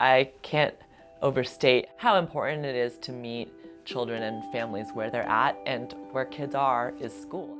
I can't overstate how important it is to meet children and families where they're at, and where kids are is school.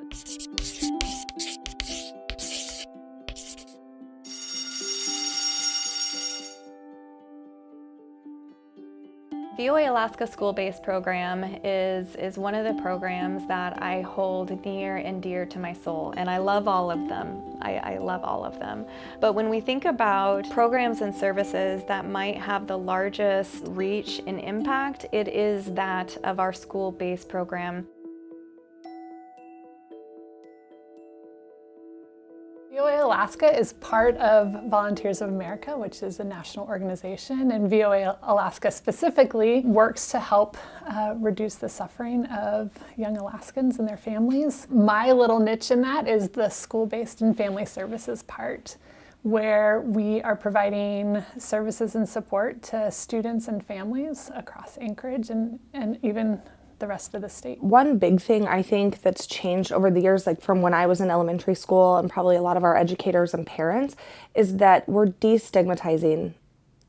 VOA Alaska school-based program is one of the programs that I hold near and dear to my soul, and I love all of them. I love all of them. But when we think about programs and services that might have the largest reach and impact, it is that of our school-based program. VOA Alaska is part of Volunteers of America, which is a national organization, and VOA Alaska specifically works to help reduce the suffering of young Alaskans and their families. My little niche in that is the school-based and family services part, where we are providing services and support to students and families across Anchorage and even the rest of the state. One big thing I think that's changed over the years, like from when I was in elementary school and probably a lot of our educators and parents, is that we're destigmatizing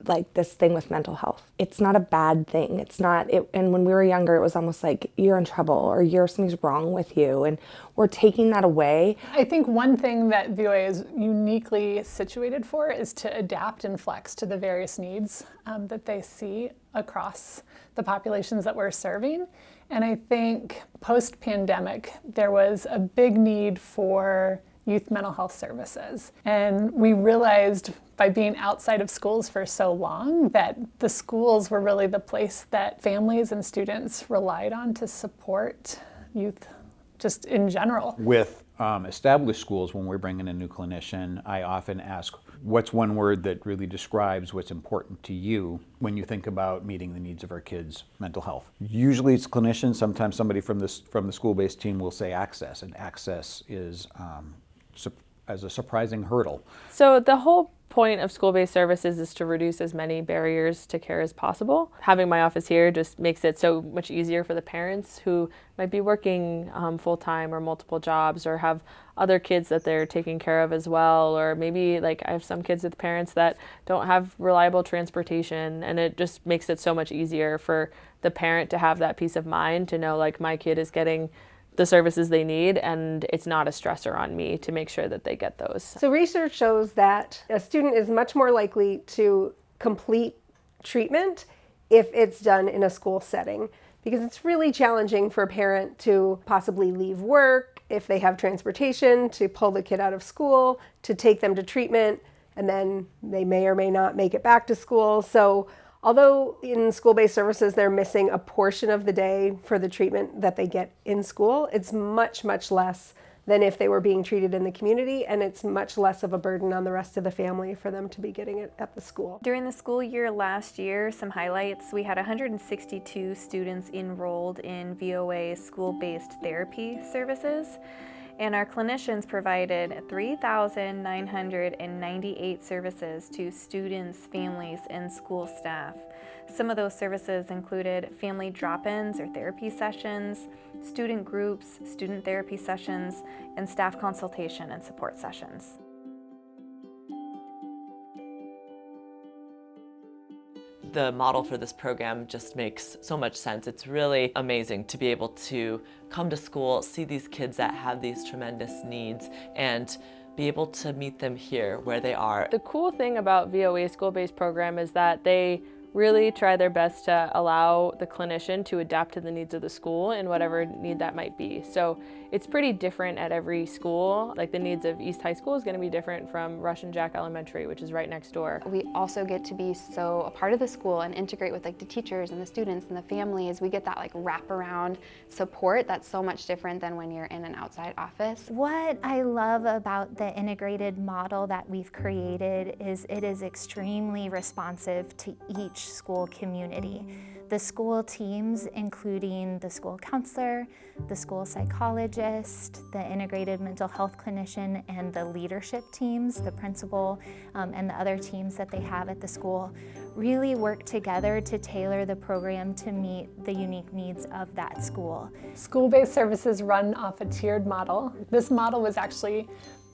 like this thing with mental health. It's not a bad thing. It's not, and when we were younger, it was almost like you're in trouble or something's wrong with you. And we're taking that away. I think one thing that VOA is uniquely situated for is to adapt and flex to the various needs that they see across the populations that we're serving. And I think post-pandemic, there was a big need for youth mental health services. And we realized by being outside of schools for so long that the schools were really the place that families and students relied on to support youth just in general. With established schools, when we're bringing a new clinician, I often ask, what's one word that really describes what's important to you when you think about meeting the needs of our kids' mental health? Usually it's clinicians, sometimes somebody from the school-based team will say access, and access is as a surprising hurdle. So the whole point of school-based services is to reduce as many barriers to care as possible. Having my office here just makes it so much easier for the parents who might be working full-time or multiple jobs or have other kids that they're taking care of as well, or maybe like I have some kids with parents that don't have reliable transportation, and it just makes it so much easier for the parent to have that peace of mind to know like my kid is getting the services they need, and it's not a stressor on me to make sure that they get those. So research shows that a student is much more likely to complete treatment if it's done in a school setting, because it's really challenging for a parent to possibly leave work if they have transportation, to pull the kid out of school, to take them to treatment, and then they may or may not make it back to school. So although in school-based services they're missing a portion of the day for the treatment that they get in school, it's much, much less than if they were being treated in the community, and it's much less of a burden on the rest of the family for them to be getting it at the school. During the school year last year, some highlights, we had 162 students enrolled in VOA school-based therapy services, and our clinicians provided 3,998 services to students, families, and school staff. Some of those services included family drop-ins or therapy sessions, student groups, student therapy sessions, and staff consultation and support sessions. The model for this program just makes so much sense. It's really amazing to be able to come to school, see these kids that have these tremendous needs, and be able to meet them here where they are. The cool thing about VOA school-based program is that they really try their best to allow the clinician to adapt to the needs of the school and whatever need that might be. So it's pretty different at every school. Like the needs of East High School is going to be different from Rush and Jack Elementary, which is right next door. We also get to be so a part of the school and integrate with like the teachers and the students and the families. We get that like wraparound support that's so much different than when you're in an outside office. What I love about the integrated model that we've created is it is extremely responsive to each school community. The school teams, including the school counselor, the school psychologist, the integrated mental health clinician, and the leadership teams, the principal, and the other teams that they have at the school, really work together to tailor the program to meet the unique needs of that school. School-based services run off a tiered model. This model was actually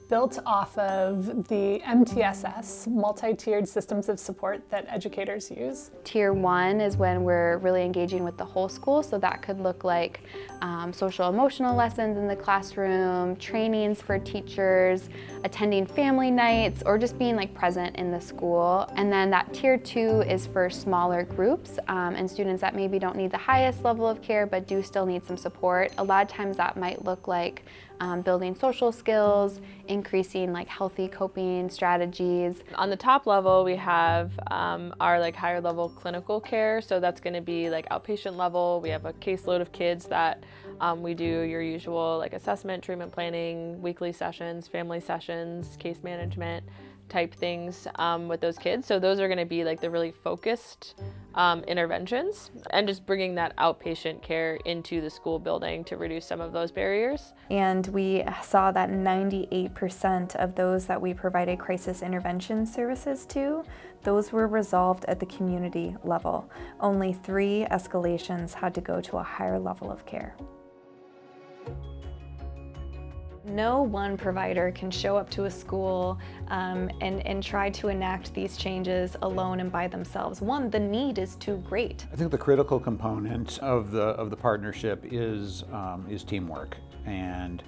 built off of the MTSS, multi-tiered systems of support that educators use. Tier 1 is when we're really engaging with the whole school, so that could look like social emotional lessons in the classroom, trainings for teachers, attending family nights, or just being like present in the school. And then that Tier 2 is for smaller groups and students that maybe don't need the highest level of care but do still need some support. A lot of times that might look like building social skills, increasing like healthy coping strategies. On the top level, we have our like higher level clinical care. So that's going to be like outpatient level. We have a caseload of kids that we do your usual like assessment, treatment planning, weekly sessions, family sessions, case management type things with those kids. So those are going to be like the really focused interventions, and just bringing that outpatient care into the school building to reduce some of those barriers. And we saw that 98% of those that we provided crisis intervention services to, those were resolved at the community level. Only 3 escalations had to go to a higher level of care. No one provider can show up to a school and try to enact these changes alone and by themselves. One, the need is too great. I think the critical component of the partnership is teamwork, and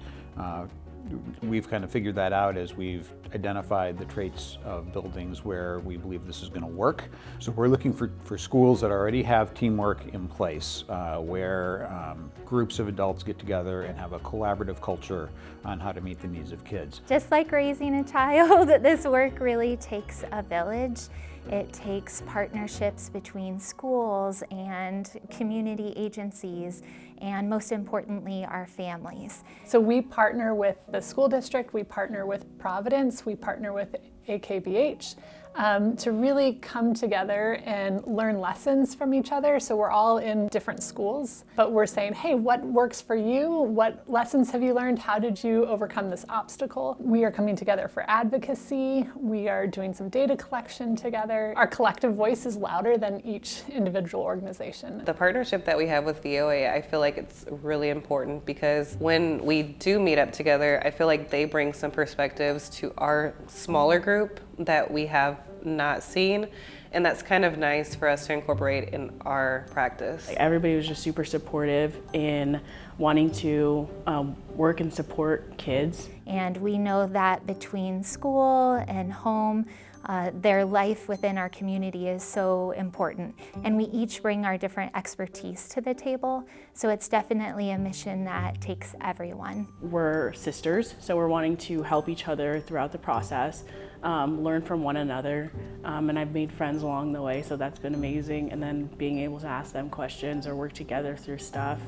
we've kind of figured that out as we've identified the traits of buildings where we believe this is going to work. So we're looking for schools that already have teamwork in place, where groups of adults get together and have a collaborative culture on how to meet the needs of kids. Just like raising a child, this work really takes a village. It takes partnerships between schools and community agencies, and most importantly, our families. So we partner with the school district, we partner with Providence, we partner with AKBH to really come together and learn lessons from each other. So we're all in different schools, but we're saying, hey, what works for you? What lessons have you learned? How did you overcome this obstacle? We are coming together for advocacy. We are doing some data collection together. Our collective voice is louder than each individual organization. The partnership that we have with VOA, I feel like it's really important, because when we do meet up together, I feel like they bring some perspectives to our smaller group that we have not seen, and that's kind of nice for us to incorporate in our practice. Everybody was just super supportive in wanting to work and support kids. And we know that between school and home, their life within our community is so important. And we each bring our different expertise to the table, so it's definitely a mission that takes everyone. We're sisters, so we're wanting to help each other throughout the process, learn from one another, and I've made friends along the way, so that's been amazing. And then being able to ask them questions or work together through stuff,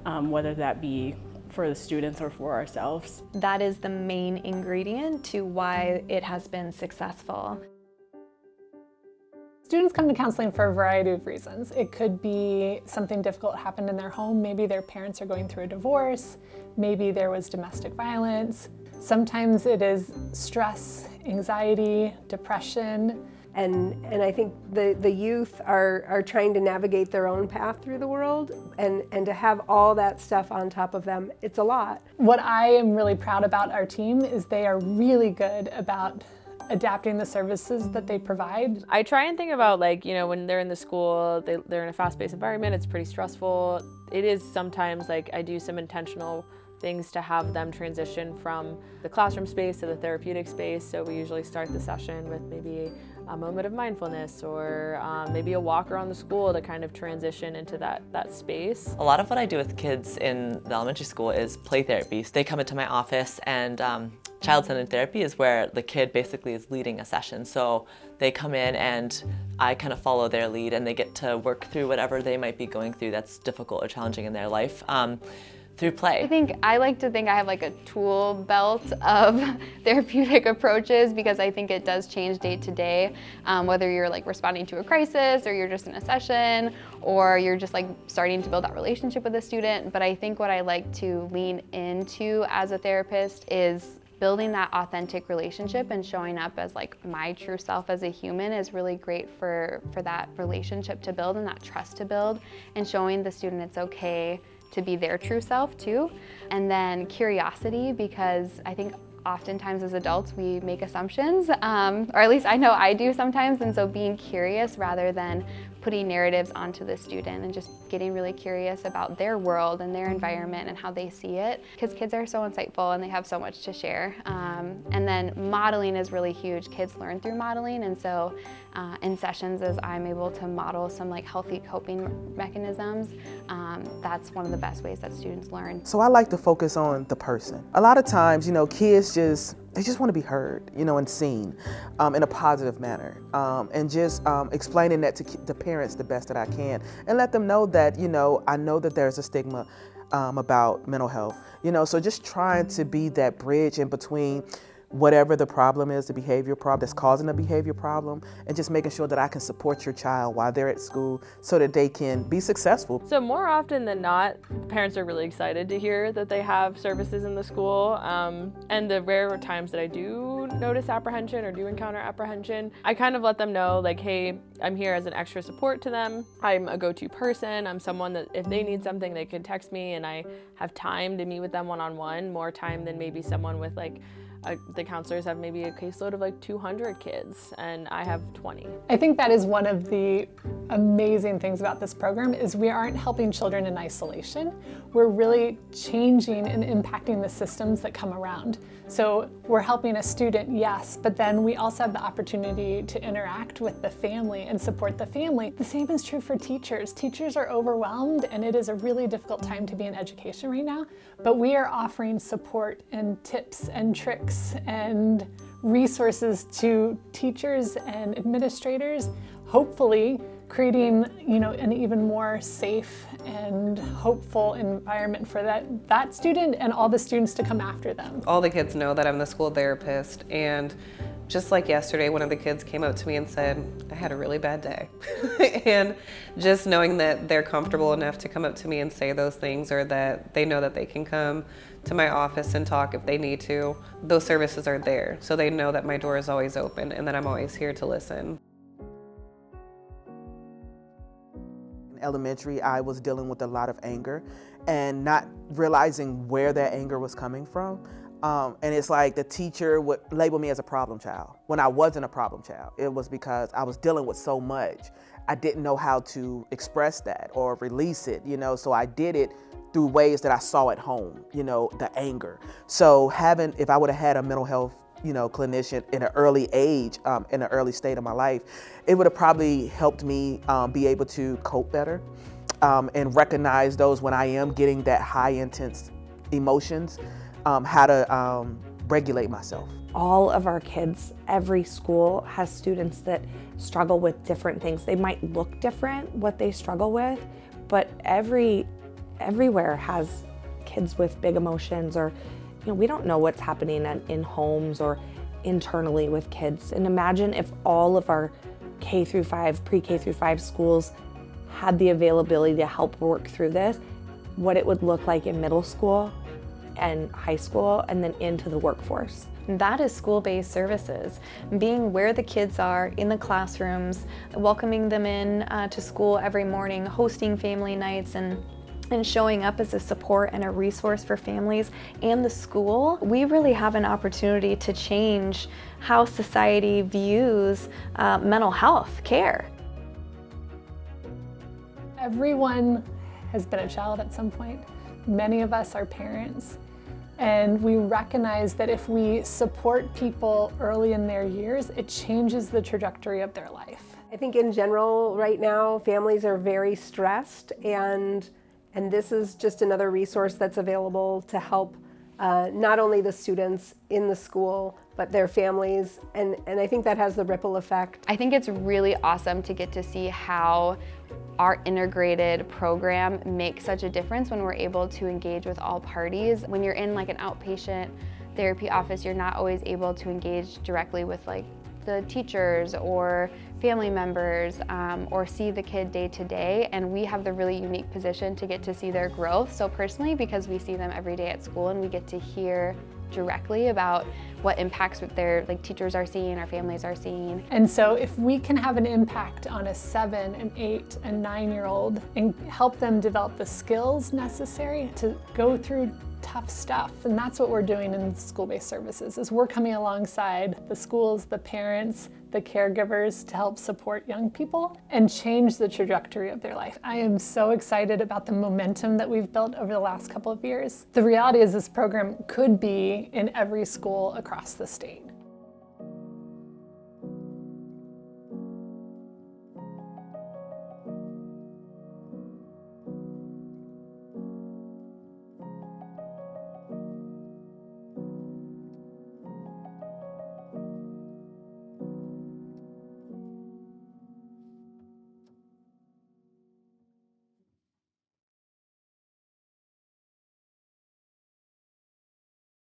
whether that be for the students or for ourselves. That is the main ingredient to why it has been successful. Students come to counseling for a variety of reasons. It could be something difficult happened in their home. Maybe their parents are going through a divorce. Maybe there was domestic violence. Sometimes it is stress, anxiety, depression. And I think the youth are trying to navigate their own path through the world, and to have all that stuff on top of them, it's a lot. What I am really proud about our team is they are really good about adapting the services that they provide. I try and think about, like, you know, when they're in the school, they're in a fast-paced environment, it's pretty stressful. It is sometimes like I do some intentional things to have them transition from the classroom space to the therapeutic space. So we usually start the session with maybe a moment of mindfulness, or maybe a walk around the school to kind of transition into that space. A lot of what I do with kids in the elementary school is play therapy. So they come into my office, and child-centered therapy is where the kid basically is leading a session. So they come in and I kind of follow their lead, and they get to work through whatever they might be going through that's difficult or challenging in their life. Through play. I like to think I have like a tool belt of therapeutic approaches, because I think it does change day to day, whether you're like responding to a crisis, or you're just in a session, or you're just like starting to build that relationship with a student. But I think what I like to lean into as a therapist is building that authentic relationship, and showing up as like my true self as a human is really great for that relationship to build and that trust to build, and showing the student it's okay to be their true self too. And then curiosity, because I think oftentimes as adults we make assumptions, or at least I know I do sometimes, and so being curious rather than putting narratives onto the student and just getting really curious about their world and their environment and how they see it, because kids are so insightful and they have so much to share. And then modeling is really huge. Kids learn through modeling, and so in sessions as I'm able to model some like healthy coping mechanisms, that's one of the best ways that students learn. So I like to focus on the person. A lot of times, you know, kids they just want to be heard, you know, and seen in a positive manner, and just explaining that to the parents the best that I can, and let them know that, you know, I know that there's a stigma about mental health, you know, so just trying to be that bridge in between whatever the problem is, the behavior problem that's causing a behavior problem, and just making sure that I can support your child while they're at school so that they can be successful. So more often than not, parents are really excited to hear that they have services in the school, and the rare times that I do notice apprehension or do encounter apprehension, I kind of let them know, like, hey, I'm here as an extra support to them. I'm a go-to person. I'm someone that if they need something, they can text me, and I have time to meet with them one-on-one, more time than maybe someone with like the counselors have maybe a caseload of like 200 kids, and I have 20. I think that is one of the amazing things about this program is we aren't helping children in isolation. We're really changing and impacting the systems that come around. So we're helping a student, yes, but then we also have the opportunity to interact with the family and support the family. The same is true for teachers. Teachers are overwhelmed, and it is a really difficult time to be in education right now, but we are offering support and tips and tricks and resources to teachers and administrators, hopefully creating, you know, an even more safe and hopeful environment for that student and all the students to come after them. All the kids know that I'm the school therapist, and just like yesterday, one of the kids came up to me and said, I had a really bad day. And just knowing that they're comfortable enough to come up to me and say those things, or that they know that they can come to my office and talk if they need to, those services are there. So they know that my door is always open and that I'm always here to listen. In elementary, I was dealing with a lot of anger and not realizing where that anger was coming from. And it's like the teacher would label me as a problem child when I wasn't a problem child. It was because I was dealing with so much. I didn't know how to express that or release it, you know, so I did it through ways that I saw at home, you know, the anger. So if I would have had a mental health, you know, clinician in an early age, in an early state of my life, it would have probably helped me be able to cope better and recognize those when I am getting that high intense emotions, how to regulate myself. All of our kids, every school has students that struggle with different things. They might look different, what they struggle with, but everywhere has kids with big emotions, or you know, we don't know what's happening in homes or internally with kids. And imagine if all of our K through 5, pre-K through 5 schools had the availability to help work through this, what it would look like in middle school and high school and then into the workforce. That is school-based services, being where the kids are in the classrooms, welcoming them in to school every morning, hosting family nights, and showing up as a support and a resource for families and the school. We really have an opportunity to change how society views mental health care. Everyone has been a child at some point. Many of us are parents. And we recognize that if we support people early in their years, it changes the trajectory of their life. I think in general right now, families are very stressed, and this is just another resource that's available to help not only the students in the school, but their families, and I think that has the ripple effect. I think it's really awesome to get to see how our integrated program makes such a difference when we're able to engage with all parties. When you're in like an outpatient therapy office, you're not always able to engage directly with like the teachers or family members or see the kid day to day, and we have the really unique position to get to see their growth so personally, because we see them every day at school and we get to hear directly about what impacts their teachers are seeing, our families are seeing. And so if we can have an impact on a 7, an 8, and 9-year-old and help them develop the skills necessary to go through tough tough stuff. And that's what we're doing in school-based services, is we're coming alongside the schools, the parents, the caregivers to help support young people and change the trajectory of their life. I am so excited about the momentum that we've built over the last couple of years. The reality is this program could be in every school across the state.